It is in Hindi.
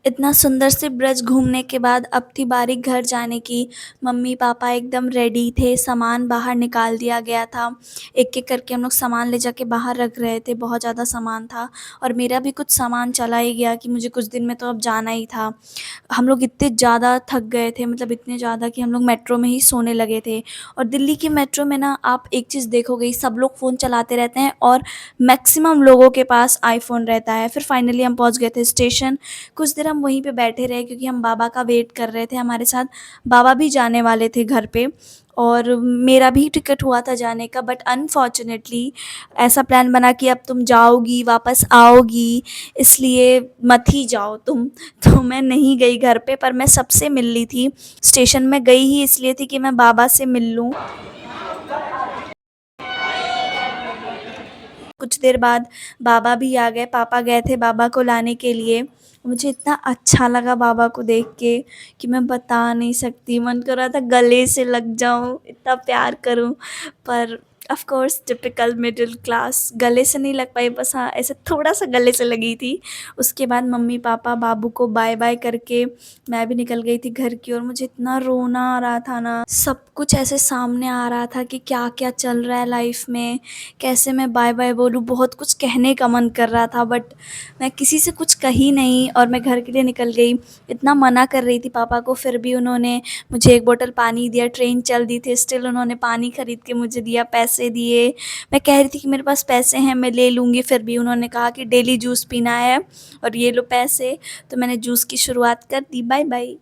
इतना सुंदर से ब्रज घूमने के बाद अब थी बारी घर जाने की। मम्मी-पापा एकदम रेडी थे, सामान बाहर निकाल दिया गया था। एक-एक करके हम लोग सामान ले जाके बाहर रख रहे थे, बहुत ज़्यादा सामान था और मेरा भी कुछ सामान चला ही गया कि मुझे कुछ दिन में तो अब जाना ही था। हम लोग इतने ज़्यादा थक गए थे, मतलब इतने ज़्यादा कि हम लोग मेट्रो में ही सोने लगे थे। और दिल्ली की मेट्रो में ना आप एक चीज़ देखोगे, सब लोग फ़ोन चलाते रहते हैं और मैक्सिमम लोगों के पास आईफ़ोन रहता है। फिर फाइनली हम पहुँच गए थे स्टेशन। कुछ देर हम वहीं पे बैठे रहे क्योंकि हम बाबा का वेट कर रहे थे। हमारे साथ बाबा भी जाने वाले थे घर पे और मेरा भी टिकट हुआ था जाने का, बट अनफॉर्च्युनेटली ऐसा प्लान बना कि अब तुम जाओगी, वापस आओगी, इसलिए मत ही जाओ तुम। तो मैं नहीं गई घर पे, पर मैं सबसे मिल ली थी। स्टेशन में गई ही इसलिए थी कि मैं बाबा से मिल लूँ। कुछ देर बाद बाबा भी आ गए, पापा गए थे बाबा को लाने के लिए। मुझे इतना अच्छा लगा बाबा को देख के कि मैं बता नहीं सकती, मन कर रहा था गले से लग जाऊँ, इतना प्यार करूँ। पर of course typical middle class, गले से नहीं लग पाई, बस हाँ, ऐसे थोड़ा-सा गले से लगी थी। उसके बाद मम्मी-पापा बाबू को बाय-बाय करके मैं भी निकल गई थी घर की ओर। मुझे इतना रोना आ रहा था ना, सब कुछ ऐसे सामने आ रहा था कि क्या-क्या चल रहा है लाइफ़ में, कैसे मैं बाय-बाय बोलूँ, बहुत कुछ कहने का मन कर रहा था बट मैं किसी से कुछ कही नहीं और मैं घर के लिए निकल गई। इतना मना कर रही थी पापा को, फिर भी उन्होंने मुझे 1 बॉटल पानी दिया, ट्रेन चल दी थी, स्टिल उन्होंने पानी खरीद के मुझे दिया, पैसे दिए। मैं कह रही थी कि मेरे पास पैसे हैं, मैं ले लूँगी, फिर भी उन्होंने कहा कि डेली जूस पीना है और ये लो पैसे, तो मैंने जूस की शुरुआत कर दी। बाय-बाय।